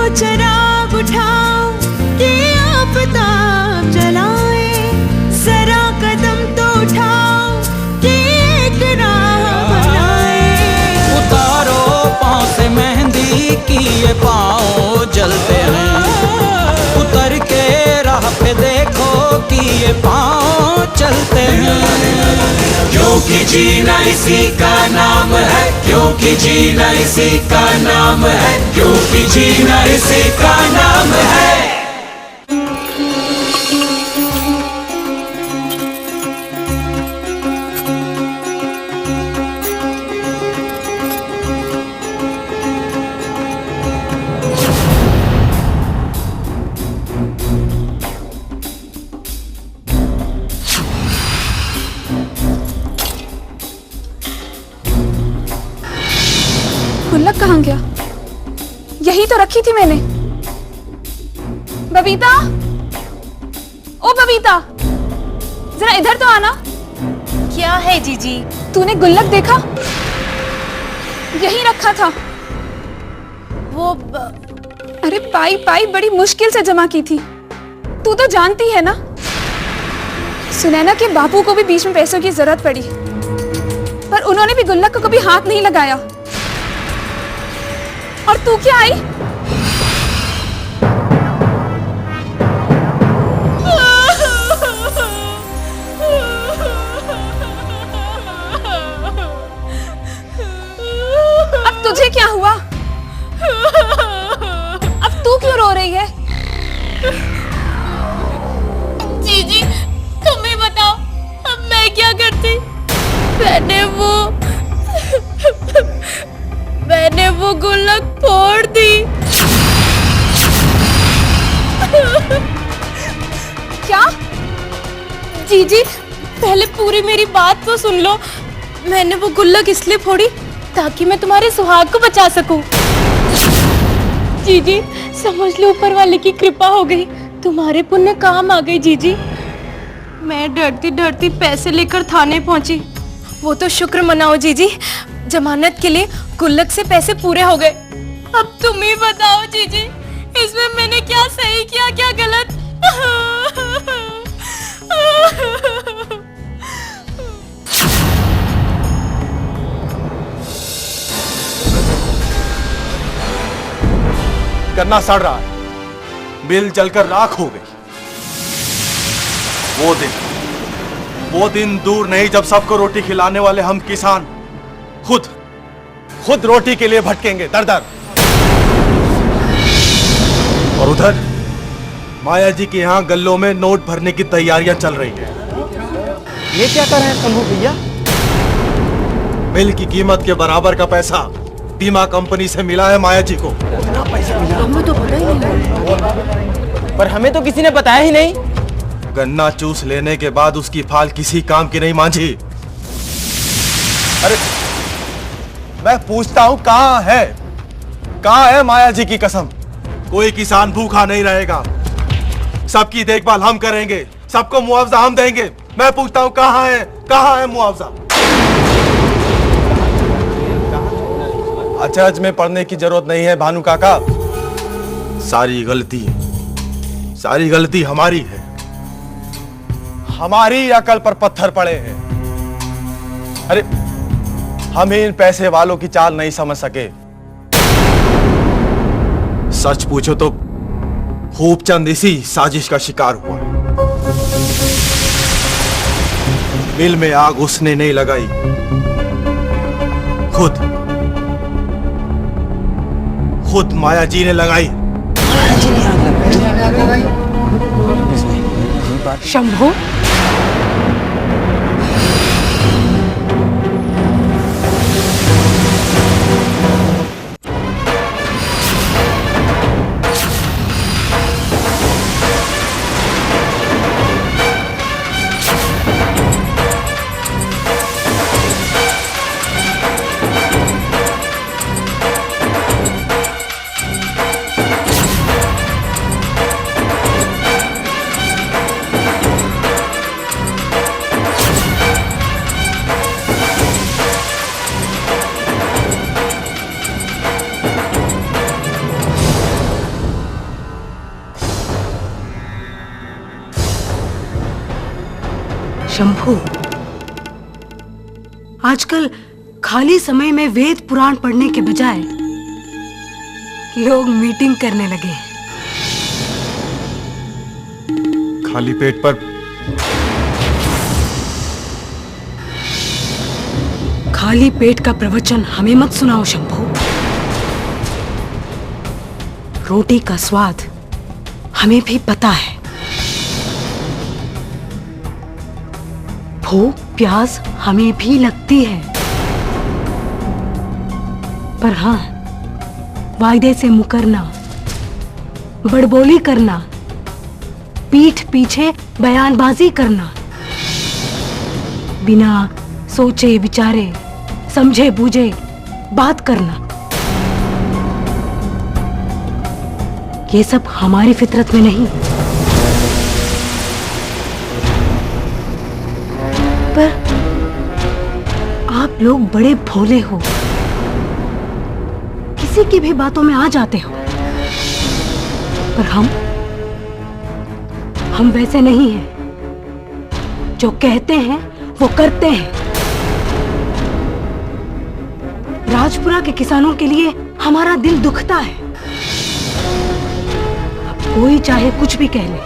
चिराग उठाओ कि आफताब जलाए, जरा कदम तो उठाओ कि एक राह बनाए। उतारो पाँव से मेहंदी की ये पाँव जलते हैं, उतर के राह पे देखो कि ये पाँव चलते हैं। क्योंकि जीना इसी का नाम है, क्योंकि जीना इसी का नाम है, क्योंकि जीना इसी का नाम है। गुल्लक कहाँ गया? यही तो रखी थी मैंने। बबीता, ओ बबीता, जरा इधर तो आना। क्या है जीजी? तूने गुल्लक देखा? यही रखा था। अरे पाई पाई बड़ी मुश्किल से जमा की थी। तू तो जानती है ना, सुनैना के बापू को भी बीच में पैसों की जरूरत पड़ी, पर उन्होंने भी गुल्लक को कभी हाथ नहीं लगाया। और तू क्या आई? अब तुझे क्या हुआ? अब तू क्यों रो रही है? जीजी तुम ही बताओ, अब मैं क्या करती? मैंने वो गुल्लक फोड़ दी। क्या? जीजी पहले पूरी मेरी बात तो सुन लो। मैंने वो गुल्लक इसलिए फोड़ी ताकि मैं तुम्हारे सुहाग को बचा सकूं। जीजी समझ लो ऊपर वाले की कृपा हो गई, तुम्हारे पुण्य काम आ गई। जीजी मैं डरती डरती पैसे लेकर थाने पहुंची। वो तो शुक्र मनाओ जीजी, जमानत के लिए गुल्लक से पैसे पूरे हो गए। अब तुम ही बताओ जीजी, इसमें मैंने क्या सही किया क्या गलत? गन्ना सड़ रहा है, मिल जलकर राख हो गई। वो दिन दूर नहीं जब सबको रोटी खिलाने वाले हम किसान खुद रोटी के लिए भटकेंगे दर दर। और उधर माया जी के यहाँ गल्लों में नोट भरने की तैयारियां चल रही हैं। ये क्या कर रहे हैं शंभू भैया? मिल की कीमत के बराबर का पैसा बीमा कंपनी से मिला है माया जी को। हमें तो पता ही नहीं, पर हमें तो किसी ने बताया ही नहीं। गन्ना चूस लेने के बाद उसकी फाल किसी काम की नहीं मांझी। अरे मैं पूछता हूं कहां है माया जी की कसम? कोई किसान भूखा नहीं रहेगा, सबकी देखभाल हम करेंगे, सबको मुआवजा हम देंगे। मैं पूछता हूं कहां है मुआवजा? अचरज में पड़ने की जरूरत नहीं है भानु काका। सारी गलती हमारी है। हमारी अकल पर पत्थर पड़े हैं। अरे हम इन पैसे वालों की चाल नहीं समझ सके। सच पूछो तो खूबचंद इसी साजिश का शिकार हुआ। मिल में आग उसने नहीं लगाई, खुद माया जी ने लगाई। शंभू शंभू, आजकल खाली समय में वेद पुराण पढ़ने के बजाय लोग मीटिंग करने लगे हैं। खाली पेट पर खाली पेट का प्रवचन हमें मत सुनाओ शंभू। रोटी का स्वाद हमें भी पता है। भूख प्यास हमें भी लगती है, पर हाँ, वायदे से मुकरना, बड़बोली करना, पीठ पीछे बयानबाजी करना, बिना सोचे विचारे समझे बूझे बात करना, ये सब हमारी फितरत में नहीं। पर आप लोग बड़े भोले हो, किसी की भी बातों में आ जाते हो। पर हम वैसे नहीं हैं। जो कहते हैं वो करते हैं। राजपुरा के किसानों के लिए हमारा दिल दुखता है। अब कोई चाहे कुछ भी कह ले।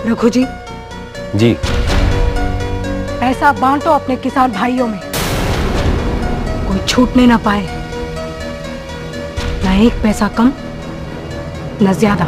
रघु जी, पैसा बांटो अपने किसान भाइयों में, कोई छूटने ना पाए, ना एक पैसा कम न ज्यादा।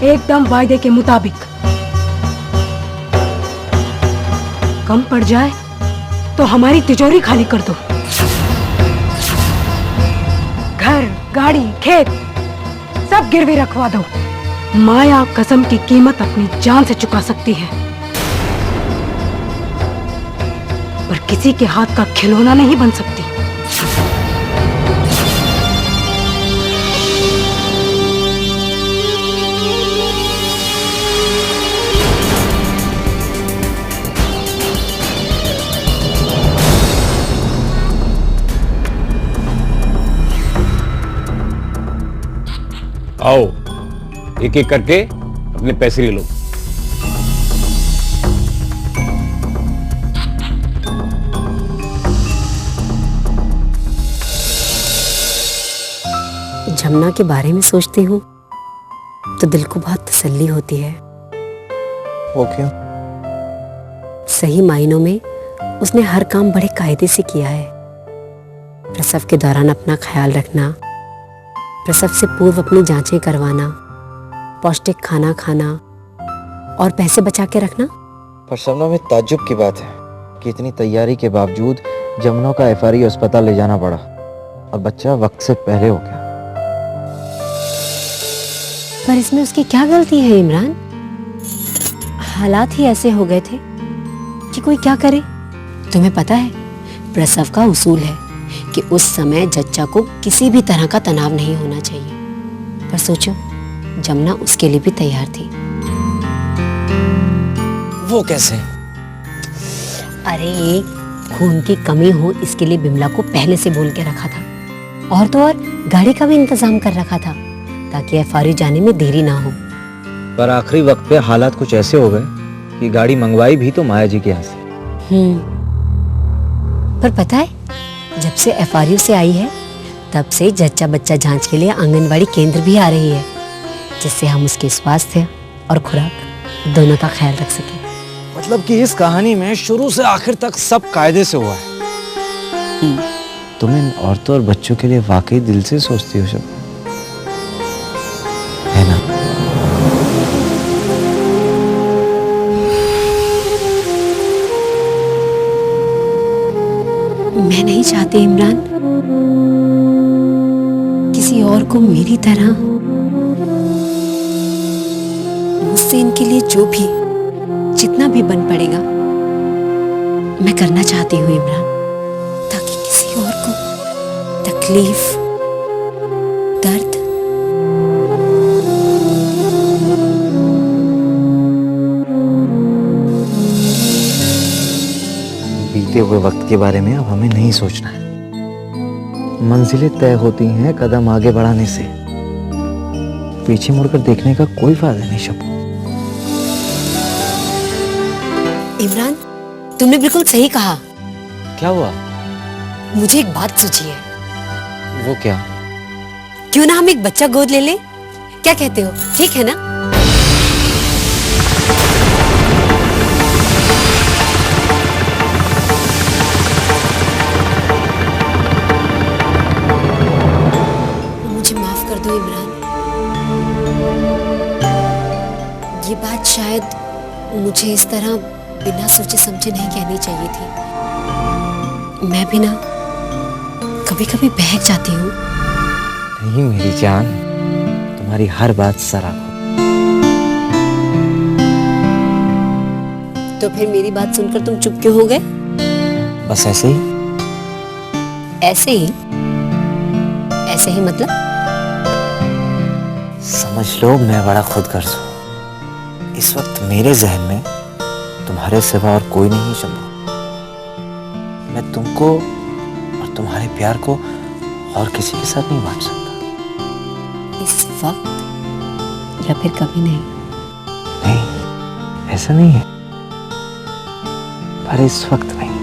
एकदम वायदे के मुताबिक। कम पड़ जाए तो हमारी तिजोरी खाली कर दो। घर, गाड़ी, खेत सब गिरवी रखवा दो। माया कसम की कीमत अपनी जान से चुका सकती है, पर किसी के हाथ का खिलौना नहीं बन सकती। आओ, एक एक करके अपने पैसे ले लो। जमुना के बारे में सोचती हूँ तो दिल को बहुत तसल्ली होती है। वो क्यों? सही मायनों में उसने हर काम बड़े कायदे से किया है। प्रसव के दौरान अपना ख्याल रखना, प्रसव से पूर्व अपनी जांचें करवाना, पौष्टिक खाना खाना और पैसे बचा के रखना। पर शबनम, में ताज्जुब की बात है कि इतनी तैयारी के बावजूद जमुना का एफआरई अस्पताल ले जाना पड़ा और बच्चा वक्त से पहले हो गया। पर इसमें उसकी क्या गलती है इमरान? हालात ही ऐसे हो गए थे कि कोई क्या करे। तुम्हें पता है, प्रसव का उसूल है कि उस समय जच्चा को किसी भी तरह का तनाव नहीं होना चाहिए। पर सोचो, जमुना उसके लिए भी तैयार थी। वो कैसे? अरे, खून की कमी हो इसके लिए बिमला को पहले से बोल के रखा था, और तो और गाड़ी का भी इंतजाम कर रखा था ताकि एफआरई जाने में देरी ना हो। पर आखिरी वक्त पे हालात कुछ ऐसे हो गए कि गाड़ी मंगवाई भी तो माया जी के यहाँ से। पर पता है, जब से एफआरयू से आई है तब से जच्चा बच्चा जांच के लिए आंगनवाड़ी केंद्र भी आ रही है, जिससे हम उसके स्वास्थ्य और खुराक दोनों का ख्याल रख सकें। मतलब कि इस कहानी में शुरू से आखिर तक सब कायदे से हुआ है। तुम इन औरतों और बच्चों के लिए वाकई दिल से सोचती हो शब, है ना? मैं नहीं चाहती इमरान किसी और को मेरी तरह। मुझसे इनके लिए जो भी जितना भी बन पड़ेगा मैं करना चाहती हूँ इमरान, ताकि किसी और को तकलीफ, दर्द बीते हुए वक्त के बारे में अब हमें नहीं सोचना है। मंजिलें तय होती हैं कदम आगे बढ़ाने से, पीछे मुड़कर देखने का कोई फायदा नहीं शब्बू। इमरान, तुमने बिल्कुल सही कहा। क्या हुआ? मुझे एक बात सूझी है। वो क्या? क्यों ना हम एक बच्चा गोद ले ले? क्या कहते हो, ठीक है ना? मुझे माफ कर दो इमरान, ये बात शायद मुझे इस तरह बिना सोचे समझे नहीं कहनी चाहिए थी। मैं भी ना कभी कभी बहक जाती हूँ। नहीं मेरी जान, तुम्हारी हर बात सराप। तो फिर मेरी बात सुनकर तुम चुप क्यों हो गए? बस ऐसे ही। ऐसे ही? ऐसे ही मतलब? समझ लो मैं बड़ा खुदगर्ज हूँ। इस वक्त मेरे जहन में तुम्हारे सिवा और कोई नहीं है शंभू। मैं तुमको और तुम्हारे प्यार को और किसी के साथ नहीं बांट सकता। इस वक्त या फिर कभी नहीं? नहीं, ऐसा नहीं है, पर इस वक्त नहीं।